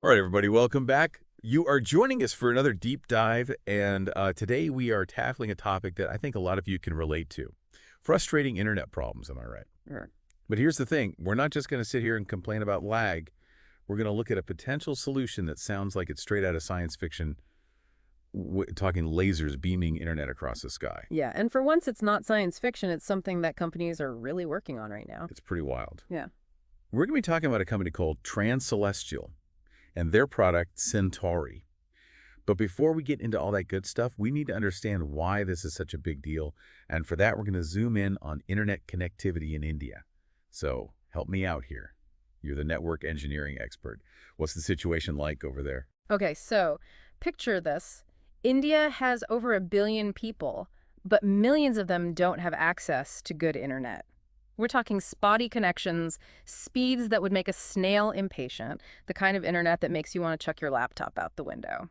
All right, everybody, welcome back. You are joining us for another deep dive, and today we are tackling a topic that I think a lot of you can relate to. Frustrating internet problems, am I right? Sure. But here's the thing. We're not just going to sit here and complain about lag. We're going to look at a potential solution that sounds like it's straight out of science fiction, talking lasers beaming internet across the sky. Yeah, and for once, it's not science fiction. It's something that companies are really working on right now. It's pretty wild. Yeah. We're going to be talking about a company called Transcelestial and their product, Centauri. But before we get into all that good stuff, we need to understand why this is such a big deal. And for that, we're going to zoom in on internet connectivity in India. So help me out here. You're the network engineering expert. What's the situation like over there? Okay, so picture this. India has over 1 billion people, but millions of them don't have access to good internet. We're talking spotty connections, speeds that would make a snail impatient, the kind of internet that makes you want to chuck your laptop out the window.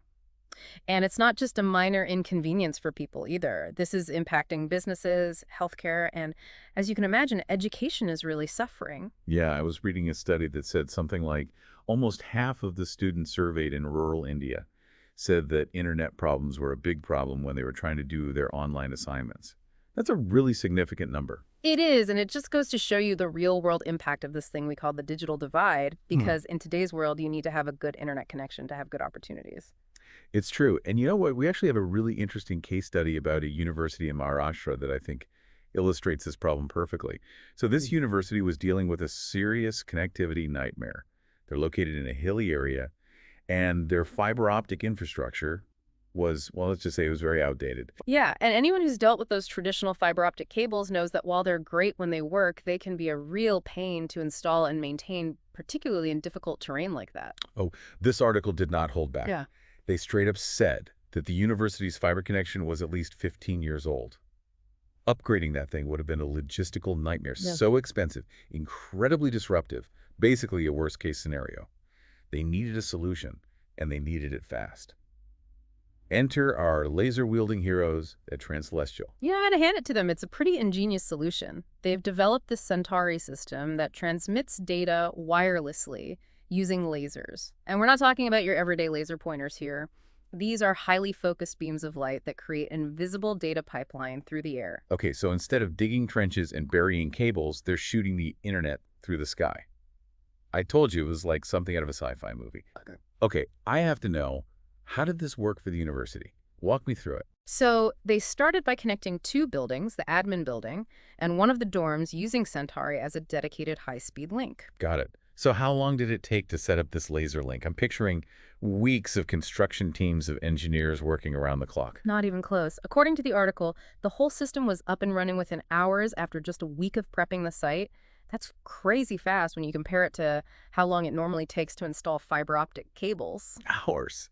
And it's not just a minor inconvenience for people either. This is impacting businesses, healthcare, and as you can imagine, education is really suffering. Yeah, I was reading a study that said something like almost half of the students surveyed in rural India said that internet problems were a big problem when they were trying to do their online assignments. That's a really significant number. It is, and it just goes to show you the real-world impact of this thing we call the digital divide, because in today's world, you need to have a good internet connection to have good opportunities. It's true. And you know what? We actually have a really interesting case study about a university in Maharashtra that I think illustrates this problem perfectly. So this university was dealing with a serious connectivity nightmare. They're located in a hilly area, and their fiber optic infrastructure was, well, let's just say it was very outdated. Yeah, and anyone who's dealt with those traditional fiber optic cables knows that while they're great when they work, they can be a real pain to install and maintain, particularly in difficult terrain like that. Oh, this article did not hold back. Yeah. They straight up said that the university's fiber connection was at least 15 years old. Upgrading that thing would have been a logistical nightmare. Yeah. So expensive, incredibly disruptive, basically a worst-case scenario. They needed a solution, and they needed it fast. Enter our laser-wielding heroes at Transcelestial. You know, I gotta hand it to them. It's a pretty ingenious solution. They've developed this Centauri system that transmits data wirelessly using lasers. And we're not talking about your everyday laser pointers here. These are highly focused beams of light that create an invisible data pipeline through the air. Okay, so instead of digging trenches and burying cables, they're shooting the internet through the sky. I told you it was like something out of a sci-fi movie. Okay, I have to know, how did this work for the university? Walk me through it. So they started by connecting 2 buildings, the admin building and one of the dorms, using Centauri as a dedicated high-speed link. Got it. So how long did it take to set up this laser link? I'm picturing weeks of construction teams of engineers working around the clock. Not even close. According to the article, the whole system was up and running within hours after just a week of prepping the site. That's crazy fast when you compare it to how long it normally takes to install fiber optic cables. Hours.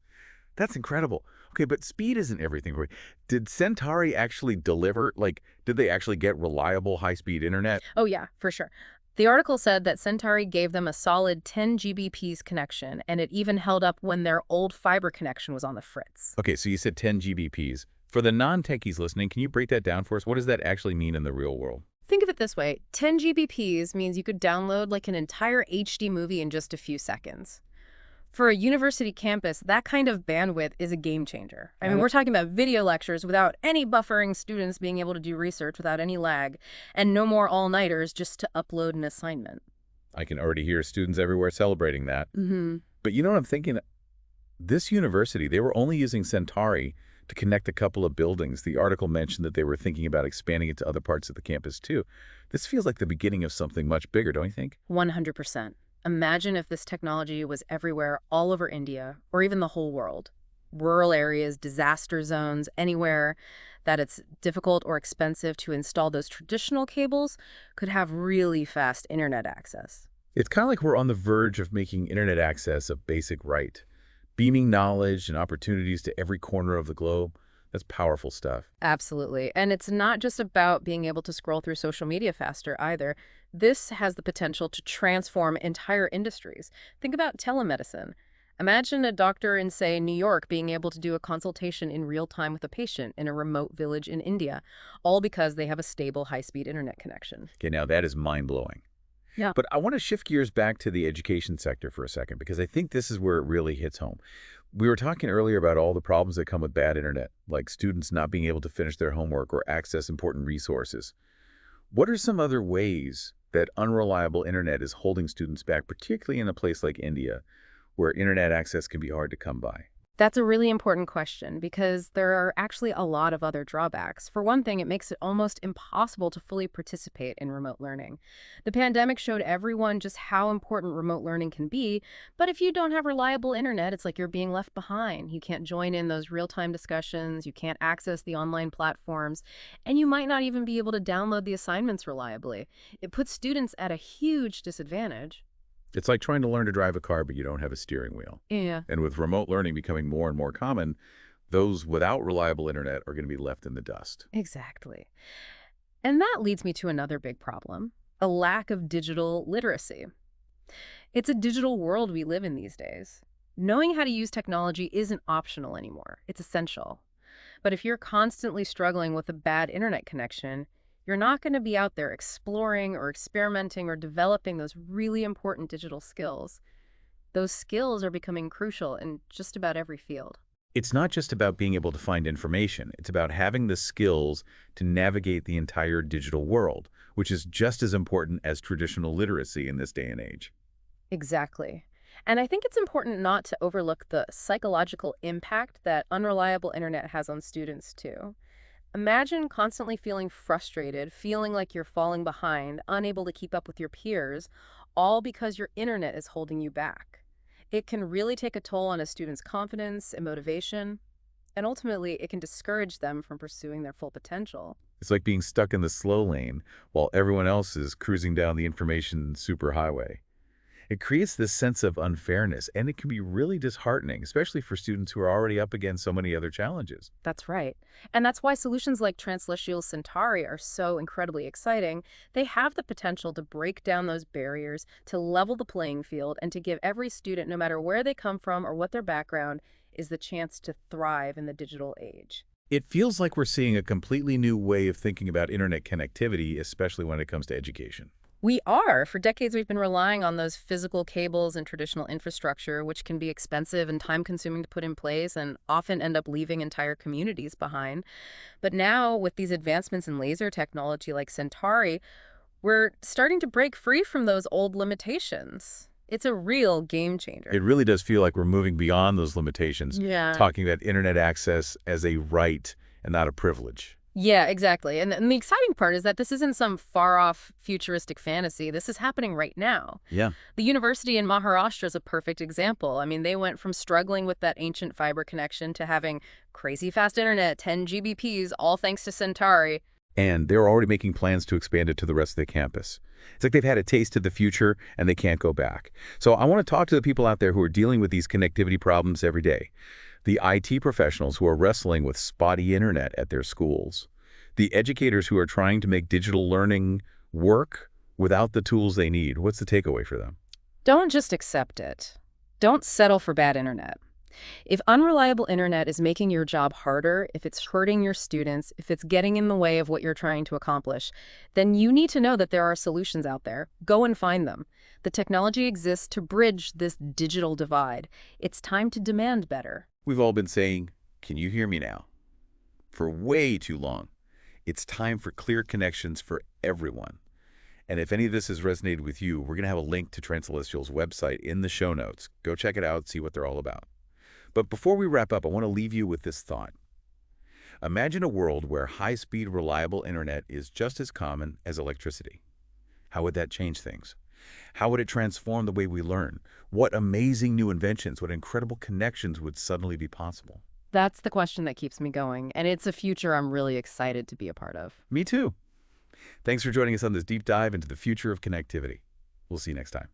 That's incredible. Okay, but speed isn't everything, right? Did Centauri actually deliver? Like, did they actually get reliable high-speed internet? Oh yeah, for sure. The article said that Centauri gave them a solid 10 Gbps connection, and it even held up when their old fiber connection was on the fritz. Okay, so you said 10 Gbps. For the non-techies listening, can you break that down for us? What does that actually mean in the real world? Think of it this way. 10 Gbps means you could download like an entire HD movie in just a few seconds. For a university campus, that kind of bandwidth is a game changer. I mean, we're talking about video lectures without any buffering, students being able to do research without any lag, and no more all-nighters just to upload an assignment. I can already hear students everywhere celebrating that. But you know what I'm thinking? This university, they were only using Centauri to connect a couple of buildings. The article mentioned that they were thinking about expanding it to other parts of the campus, too. This feels like the beginning of something much bigger, don't you think? 100%. Imagine if this technology was everywhere, all over India, or even the whole world. Rural areas, disaster zones, anywhere that it's difficult or expensive to install those traditional cables could have really fast internet access. It's kind of like we're on the verge of making internet access a basic right, beaming knowledge and opportunities to every corner of the globe. That's powerful stuff. Absolutely. And it's not just about being able to scroll through social media faster either. This has the potential to transform entire industries. Think about telemedicine. Imagine a doctor in, say, New York being able to do a consultation in real time with a patient in a remote village in India, all because they have a stable, high-speed internet connection. Okay, now that is mind-blowing. Yeah. But I want to shift gears back to the education sector for a second, because I think this is where it really hits home. We were talking earlier about all the problems that come with bad internet, like students not being able to finish their homework or access important resources. What are some other ways that unreliable internet is holding students back, particularly in a place like India, where internet access can be hard to come by? That's a really important question because there are actually a lot of other drawbacks. For one thing, it makes it almost impossible to fully participate in remote learning. The pandemic showed everyone just how important remote learning can be, but if you don't have reliable internet, it's like you're being left behind. You can't join in those real-time discussions, you can't access the online platforms, and you might not even be able to download the assignments reliably. It puts students at a huge disadvantage. It's like trying to learn to drive a car, but you don't have a steering wheel. Yeah. And with remote learning becoming more and more common, those without reliable internet are going to be left in the dust. Exactly. And that leads me to another big problem, a lack of digital literacy. It's a digital world we live in these days. Knowing how to use technology isn't optional anymore. It's essential. But if you're constantly struggling with a bad internet connection, you're not going to be out there exploring or experimenting or developing those really important digital skills. Those skills are becoming crucial in just about every field. It's not just about being able to find information. It's about having the skills to navigate the entire digital world, which is just as important as traditional literacy in this day and age. Exactly. And I think it's important not to overlook the psychological impact that unreliable internet has on students, too. Imagine constantly feeling frustrated, feeling like you're falling behind, unable to keep up with your peers, all because your internet is holding you back. It can really take a toll on a student's confidence and motivation, and ultimately it can discourage them from pursuing their full potential. It's like being stuck in the slow lane while everyone else is cruising down the information superhighway. It creates this sense of unfairness, and it can be really disheartening, especially for students who are already up against so many other challenges. That's right. And that's why solutions like Transcelestial Centauri are so incredibly exciting. They have the potential to break down those barriers, to level the playing field, and to give every student, no matter where they come from or what their background, is the chance to thrive in the digital age. It feels like we're seeing a completely new way of thinking about internet connectivity, especially when it comes to education. We are. For decades, we've been relying on those physical cables and traditional infrastructure, which can be expensive and time-consuming to put in place and often end up leaving entire communities behind. But now, with these advancements in laser technology like Centauri, we're starting to break free from those old limitations. It's a real game changer. It really does feel like we're moving beyond those limitations, Yeah. talking about internet access as a right and not a privilege. Yeah, exactly. And the exciting part is that this isn't some far-off futuristic fantasy. This is happening right now. Yeah. The university in Maharashtra is a perfect example. I mean, they went from struggling with that ancient fiber connection to having crazy fast internet, 10 GBPs, all thanks to Centauri. And they're already making plans to expand it to the rest of the campus. It's like they've had a taste of the future and they can't go back. So I want to talk to the people out there who are dealing with these connectivity problems every day. The IT professionals who are wrestling with spotty internet at their schools. The educators who are trying to make digital learning work without the tools they need. What's the takeaway for them? Don't just accept it. Don't settle for bad internet. If unreliable internet is making your job harder, if it's hurting your students, if it's getting in the way of what you're trying to accomplish, then you need to know that there are solutions out there. Go and find them. The technology exists to bridge this digital divide. It's time to demand better. We've all been saying, "Can you hear me now?" for way too long. It's time for clear connections for everyone. And if any of this has resonated with you, we're going to have a link to Transcelestial's website in the show notes. Go check it out, see what they're all about. But before we wrap up, I want to leave you with this thought. Imagine a world where high-speed, reliable internet is just as common as electricity. How would that change things? How would it transform the way we learn? What amazing new inventions, what incredible connections would suddenly be possible? That's the question that keeps me going, and it's a future I'm really excited to be a part of. Me too. Thanks for joining us on this deep dive into the future of connectivity. We'll see you next time.